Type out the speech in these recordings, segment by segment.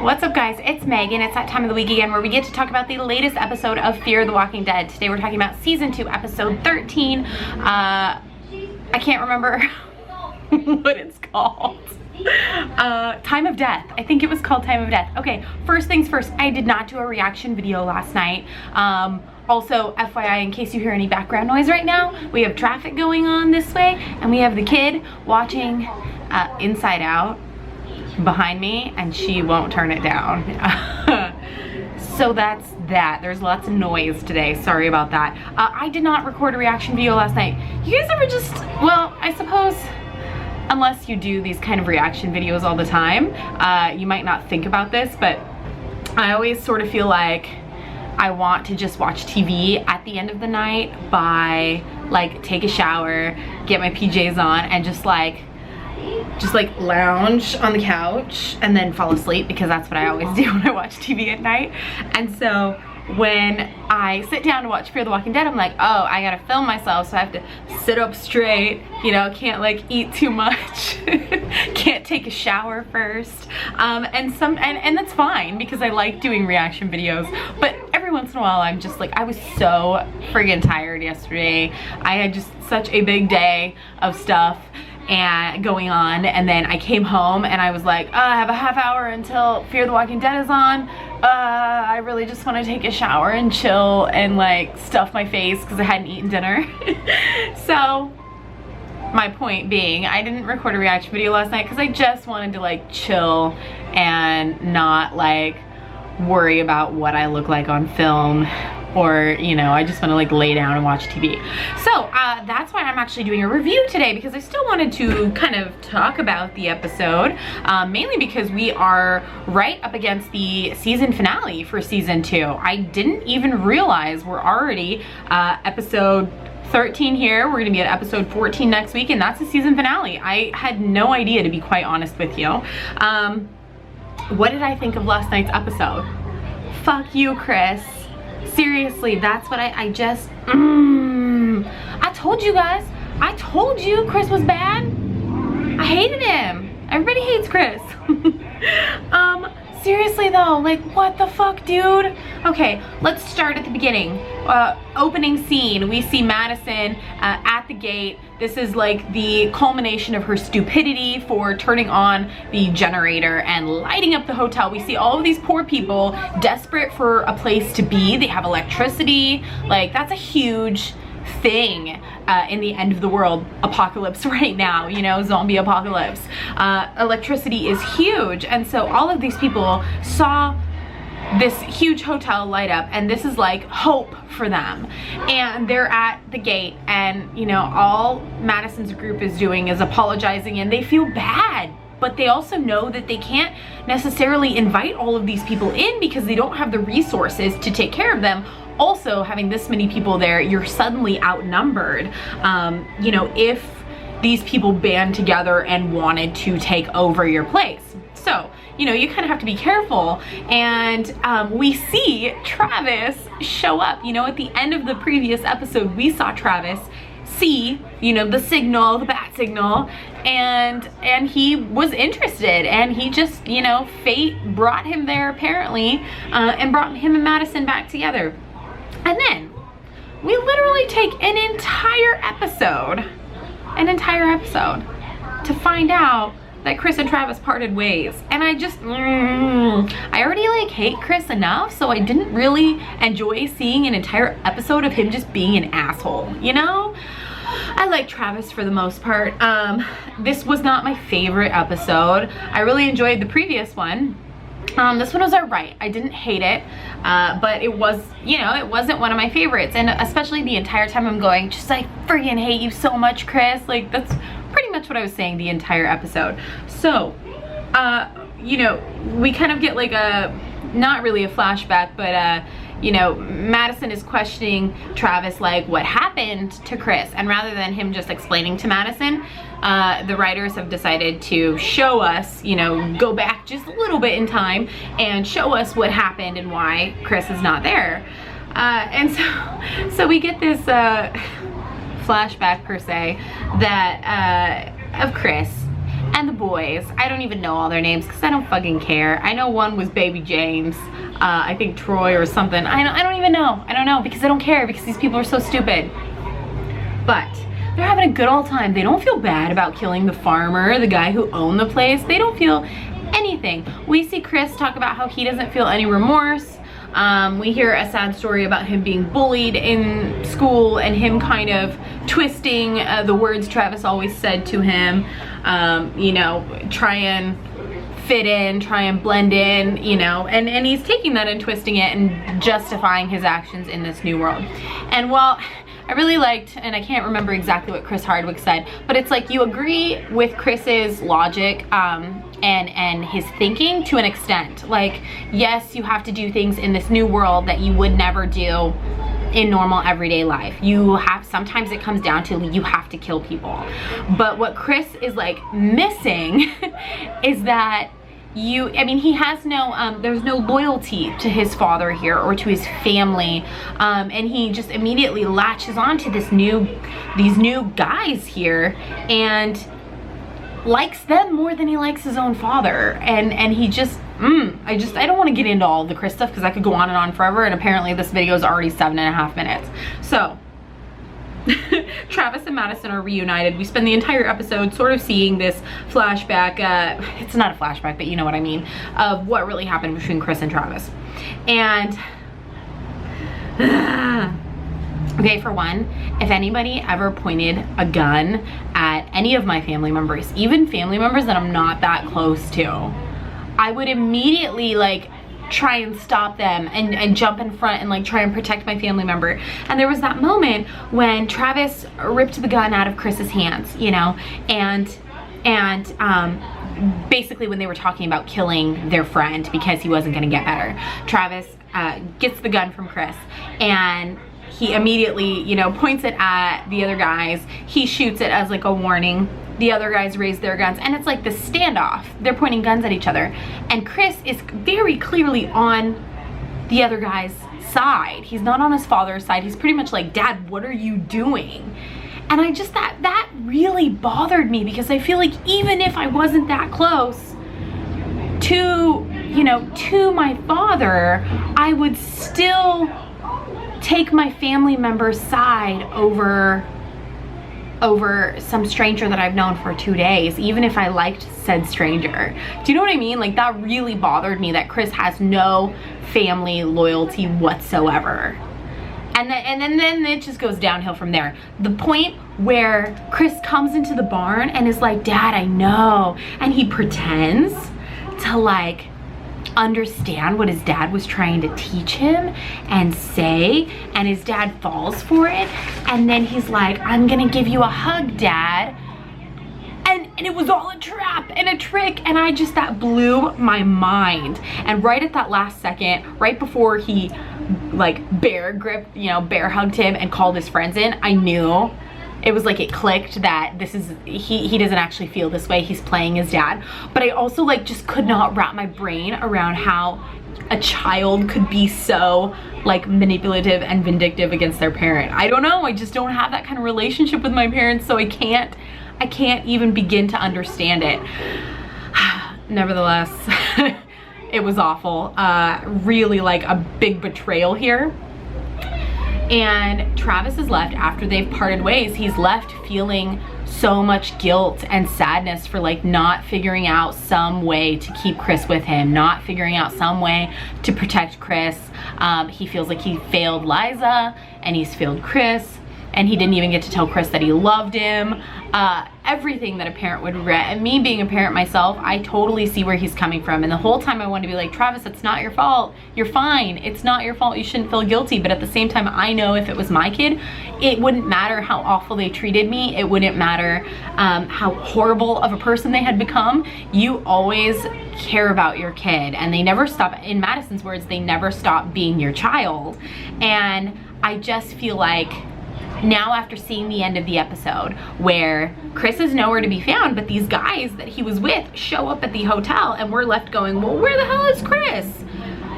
What's up, guys? It's Megan. It's that time of the week again where we get to talk about the latest episode of Fear the Walking Dead. Today we're talking about season 2 episode 13. I can't remember what it's called. Time of Death. I think it was called Time of Death. Okay, first things first, I did not do a reaction video last night. Also, FYI, in case you hear any background noise right now, we have traffic going on this way, and we have the kid watching Inside Out behind me, and she won't turn it down. So that's that. There's lots of noise today. Sorry about that. I did not record a reaction video last night. You guys ever just, well, I suppose, unless you do these kind of reaction videos all the time, you might not think about this, but I always sort of feel like I want to just watch TV at the end of the night by, like, take a shower, get my PJs on, and just like lounge on the couch and then fall asleep, because that's what I always do when I watch TV at night. And so when I sit down to watch Fear the Walking Dead, I'm like, oh, I gotta film myself, so I have to sit up straight, you know, can't like eat too much, can't take a shower first, and that's fine because I like doing reaction videos. But every once in a while I'm just like, I was so friggin' tired yesterday. I had just such a big day of stuff and going on, and then I came home and I was like, I have a half hour until Fear the Walking Dead is on. I really just want to take a shower and chill and like stuff my face because I hadn't eaten dinner. So my point being, I didn't record a reaction video last night because I just wanted to like chill and not like worry about what I look like on film, or, you know, I just want to like lay down and watch TV. So that's why I'm actually doing a review today, because I still wanted to kind of talk about the episode, mainly because we are right up against the season finale for season 2. I didn't even realize we're already episode 13 here. We're gonna be at episode 14 next week, and that's the season finale. I had no idea, to be quite honest with you. What did I think of last night's episode? Fuck you, Chris. Seriously, that's what I just, I told you guys. I told you Chris was bad. I hated him. Everybody hates Chris. Seriously though, like, what the fuck, dude? Okay, let's start at the beginning. Opening scene, we see Madison at the gate. This is like the culmination of her stupidity for turning on the generator and lighting up the hotel. We see all of these poor people desperate for a place to be. They have electricity. Like, that's a huge thing in the end of the world apocalypse right now, you know, zombie apocalypse. Electricity is huge, and so all of these people saw this huge hotel light up, and this is like hope for them. And they're at the gate, and you know, all Madison's group is doing is apologizing, and they feel bad, but they also know that they can't necessarily invite all of these people in because they don't have the resources to take care of them. Also, having this many people there, you're suddenly outnumbered. You know, if these people band together and wanted to take over your place. So, you know, you kind of have to be careful. And we see Travis show up. You know, at the end of the previous episode, we saw Travis see, you know, the signal, the bat signal, and he was interested, and he just, you know, fate brought him there apparently, and brought him and Madison back together. And then we literally take an entire episode to find out that Chris and Travis parted ways. And I just, I already like hate Chris enough, so I didn't really enjoy seeing an entire episode of him just being an asshole, you know? I like Travis for the most part. This was not my favorite episode. I really enjoyed the previous one. This one was alright. I didn't hate it, but it was, you know, it wasn't one of my favorites. And especially the entire time I'm going, just like, friggin' hate you so much, Chris. Like, that's pretty much what I was saying the entire episode. So, you know, we kind of get like a, not really a flashback, but you know, Madison is questioning Travis, like, what happened to Chris? And rather than him just explaining to Madison, the writers have decided to show us, you know, go back just a little bit in time and show us what happened and why Chris is not there. And so we get this flashback, per se, that of Chris. and the boys. I don't even know all their names because I don't fucking care. I know one was Baby James, I think Troy or something. I don't even know. I don't know because I don't care because these people are so stupid. But they're having a good old time. They don't feel bad about killing the farmer, the guy who owned the place. They don't feel anything. We see Chris talk about how he doesn't feel any remorse. We hear a sad story about him being bullied in school and him kind of twisting the words Travis always said to him, you know, try and fit in, try and blend in, you know, and he's taking that and twisting it and justifying his actions in this new world. And while I really liked, and I can't remember exactly what Chris Hardwick said, but it's like you agree with Chris's logic and his thinking to an extent. Like, yes, you have to do things in this new world that you would never do in normal everyday life. You have, sometimes it comes down to you have to kill people. But what Chris is like missing is that I mean, he has no, there's no loyalty to his father here or to his family, and he just immediately latches on to these new guys here and likes them more than he likes his own father. And he just, I don't want to get into all the Chris stuff because I could go on and on forever, and apparently this video is already 7.5 minutes. So, Travis and Madison are reunited. We spend the entire episode sort of seeing this flashback, it's not a flashback, but you know what I mean, of what really happened between Chris and Travis. And, okay, for one, if anybody ever pointed a gun at any of my family members, even family members that I'm not that close to, I would immediately like try and stop them and jump in front and like try and protect my family member. And there was that moment when Travis ripped the gun out of Chris's hands, you know, and basically when they were talking about killing their friend because he wasn't gonna get better, Travis gets the gun from Chris and he immediately, you know, points it at the other guys. He shoots it as like a warning. The other guys raise their guns, and it's like this standoff. They're pointing guns at each other, and Chris is very clearly on the other guy's side. He's not on his father's side. He's pretty much like, Dad, what are you doing? And I just, that really bothered me because I feel like even if I wasn't that close to, you know, to my father, I would still take my family member's side over some stranger that I've known for 2 days, even if I liked said stranger. Do you know what I mean? Like, that really bothered me that Chris has no family loyalty whatsoever. And then it just goes downhill from there. The point where Chris comes into the barn and is like, Dad, I know. And he pretends to like understand what his dad was trying to teach him and say, and his dad falls for it, and then he's like, I'm gonna give you a hug, Dad, and it was all a trap and a trick. And I just, that blew my mind. And right at that last second, right before he like bear gripped, you know, bear hugged him and called his friends in, I knew. It was like it clicked that this is, he doesn't actually feel this way, he's playing his dad. But I also like just could not wrap my brain around how a child could be so like manipulative and vindictive against their parent. I don't know, I just don't have that kind of relationship with my parents, so I can't even begin to understand it. Nevertheless, it was awful. Really like a big betrayal here. And Travis is left, after they've parted ways, he's left feeling so much guilt and sadness for like not figuring out some way to keep Chris with him, not figuring out some way to protect Chris. He feels like he failed Liza and he's failed Chris, and he didn't even get to tell Chris that he loved him. Everything that a parent would regret. And me being a parent myself, I totally see where he's coming from. And the whole time I wanted to be like, Travis, it's not your fault. You're fine. It's not your fault. You shouldn't feel guilty. But at the same time, I know if it was my kid, it wouldn't matter how awful they treated me. It wouldn't matter how horrible of a person they had become. You always care about your kid. And they never stop, in Madison's words, they never stop being your child. And I just feel like now, after seeing the end of the episode where Chris is nowhere to be found, but these guys that he was with show up at the hotel, and we're left going, well, where the hell is Chris?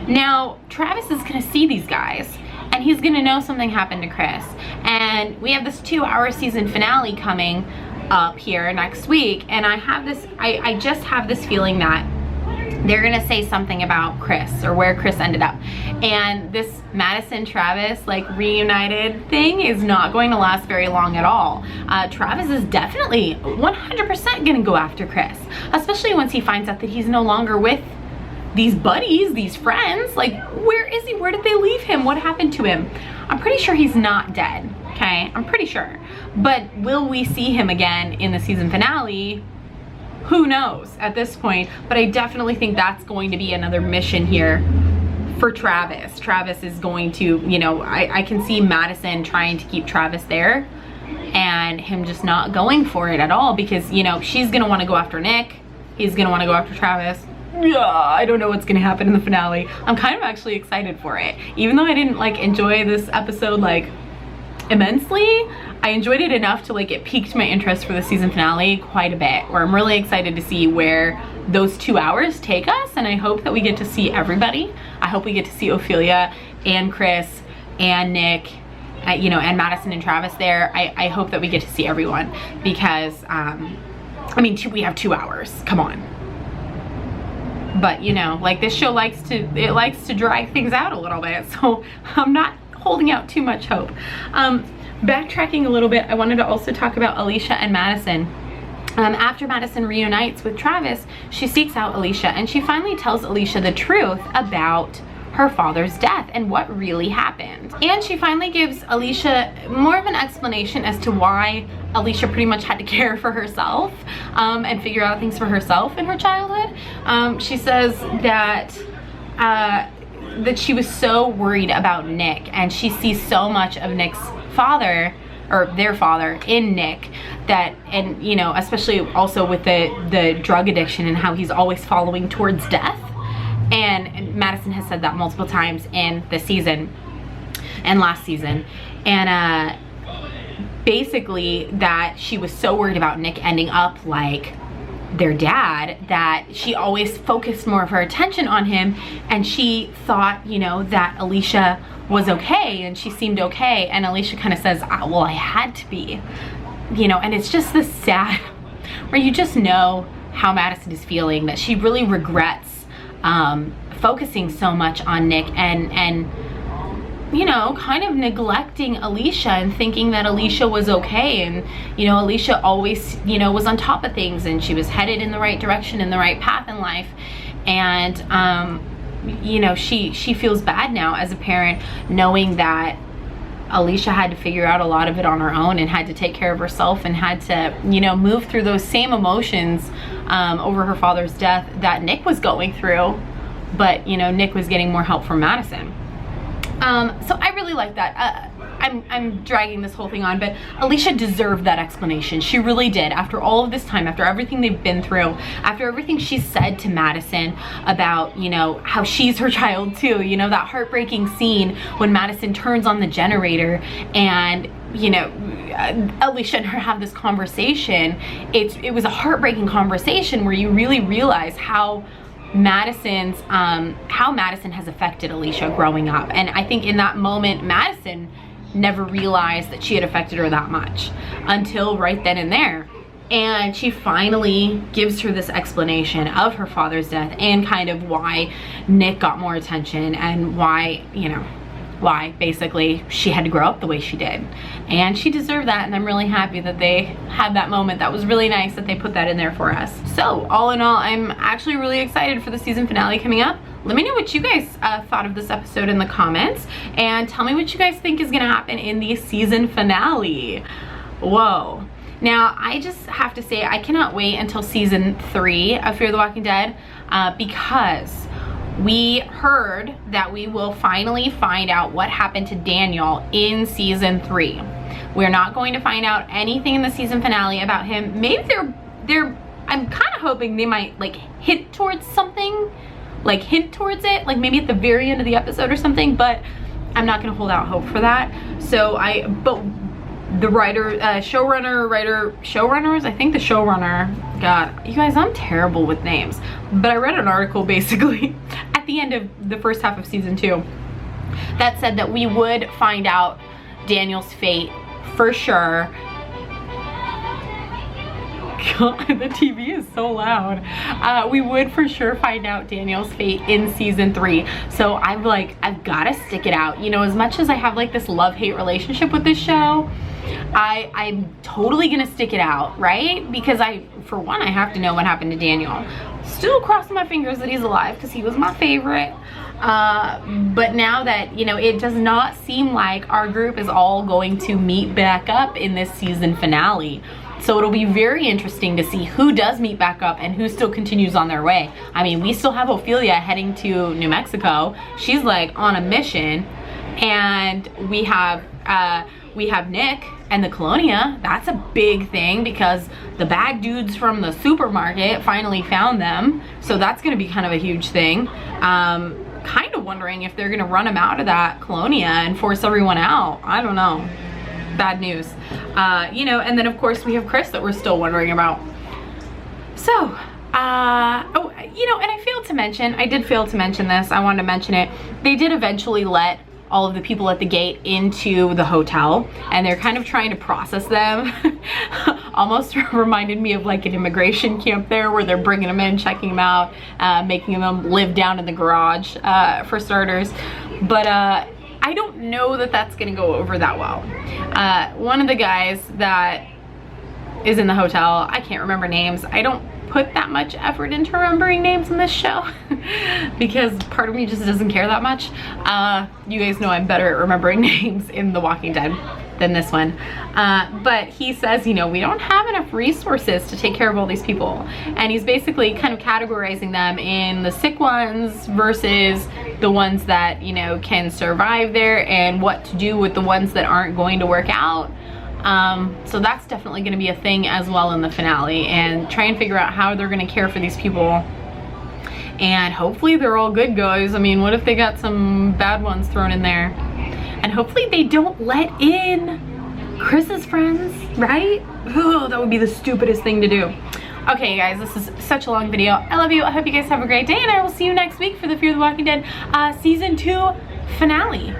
Now, Travis is gonna see these guys and he's gonna know something happened to Chris. And we have this 2-hour season finale coming up here next week, and I just have this feeling that they're gonna say something about Chris, or where Chris ended up. And this Madison Travis like reunited thing is not going to last very long at all. Travis is definitely 100% gonna go after Chris, especially once he finds out that he's no longer with these buddies, these friends. Like, where is he? Where did they leave him? What happened to him? I'm pretty sure he's not dead, okay? I'm pretty sure. But will we see him again in the season finale? Who knows at this point, but I definitely think that's going to be another mission here for Travis. Travis is going to, you know, I can see Madison trying to keep Travis there and him just not going for it at all, because, you know, she's gonna want to go after Nick. He's gonna want to go after Travis. Yeah, I don't know what's gonna happen in the finale. I'm kind of actually excited for it. Even though I didn't like enjoy this episode like immensely, I enjoyed it enough to like, it piqued my interest for the season finale quite a bit, where I'm really excited to see where those 2 hours take us. And I hope that we get to see everybody. I hope we get to see Ophelia and Chris and Nick, you know, and Madison and Travis there. I hope that we get to see everyone, because I mean, we have 2 hours, come on. But you know, like, this show likes to drag things out a little bit, so I'm not holding out too much hope. Backtracking a little bit, I wanted to also talk about Alicia and Madison. After Madison reunites with Travis, she seeks out Alicia, and she finally tells Alicia the truth about her father's death and what really happened. And she finally gives Alicia more of an explanation as to why Alicia pretty much had to care for herself and figure out things for herself in her childhood. She says that she was so worried about Nick, and she sees so much of Nick's father, or their father, in Nick, that, and you know, especially also with the drug addiction and how he's always following towards death. And Madison has said that multiple times in this season and last season. And basically that she was so worried about Nick ending up like their dad that she always focused more of her attention on him, and she thought, you know, that Alicia was okay and she seemed okay, and Alicia kind of says, well, I had to be, you know. And it's just this sad, where you just know how Madison is feeling, that she really regrets focusing so much on Nick and you know, kind of neglecting Alicia and thinking that Alicia was okay. And you know, Alicia always, you know, was on top of things, and she was headed in the right direction, in the right path in life. And you know, she feels bad now as a parent, knowing that Alicia had to figure out a lot of it on her own, and had to take care of herself, and had to, you know, move through those same emotions over her father's death that Nick was going through. But you know, Nick was getting more help from Madison. So I really like that. I'm dragging this whole thing on, but Alicia deserved that explanation. She really did. After all of this time, after everything they've been through, after everything she said to Madison about, you know, how she's her child too, you know, that heartbreaking scene when Madison turns on the generator and, you know, Alicia and her have this conversation. It was a heartbreaking conversation where you really realize how Madison has affected Alicia growing up. And I think in that moment, Madison never realized that she had affected her that much until right then and there. And she finally gives her this explanation of her father's death, and kind of why Nick got more attention, and why, you know, why basically she had to grow up the way she did. And she deserved that, and I'm really happy that they had that moment. That was really nice that they put that in there for us. So all in all, I'm actually really excited for the season finale coming up. Let me know what you guys thought of this episode in the comments, and tell me what you guys think is gonna happen in the season finale. Whoa. Now, I just have to say, I cannot wait until season 3 of Fear the Walking Dead, because we heard that we will finally find out what happened to Daniel in season 3. We're not going to find out anything in the season finale about him. Maybe I'm kind of hoping they might like hint towards something, like hint towards it, like maybe at the very end of the episode or something, but I'm not gonna hold out hope for that. So but the showrunners, I think the showrunner, God, you guys, I'm terrible with names, but I read an article basically at the end of the first half of season 2 that said that we would find out Daniel's fate for sure God, the TV is so loud. We would for sure find out Daniel's fate in season 3. So I've gotta stick it out. You know, as much as I have like this love-hate relationship with this show, I'm totally gonna stick it out, right? Because for one, I have to know what happened to Daniel. Still crossing my fingers that he's alive because he was my favorite. But now that, you know, it does not seem like our group is all going to meet back up in this season finale. So it'll be very interesting to see who does meet back up and who still continues on their way. I mean, we still have Ophelia heading to New Mexico. She's like on a mission. And we have Nick and the Colonia. That's a big thing because the bad dudes from the supermarket finally found them. So that's gonna be kind of a huge thing. Kind of wondering if they're gonna run them out of that Colonia and force everyone out. I don't know. Bad news. You know, and then of course we have Chris that we're still wondering about. So, oh, you know, and I did fail to mention this. I wanted to mention it. They did eventually let all of the people at the gate into the hotel, and they're kind of trying to process them. Almost reminded me of like an immigration camp there, where they're bringing them in, checking them out, making them live down in the garage, for starters. But I don't know that that's gonna go over that well. One of the guys that is in the hotel, I can't remember names. I don't put that much effort into remembering names in this show because part of me just doesn't care that much. You guys know I'm better at remembering names in The Walking Dead than this one. But he says, you know, we don't have enough resources to take care of all these people. And he's basically kind of categorizing them in the sick ones versus the ones that, you know, can survive there, and what to do with the ones that aren't going to work out. So that's definitely going to be a thing as well in the finale, and try and figure out how they're going to care for these people. And hopefully they're all good guys. I mean, what if they got some bad ones thrown in there? And hopefully they don't let in Chris's friends, right? Oh, that would be the stupidest thing to do. Okay guys, this is such a long video. I love you. I hope you guys have a great day, and I will see you next week for the Fear the Walking Dead season 2 finale.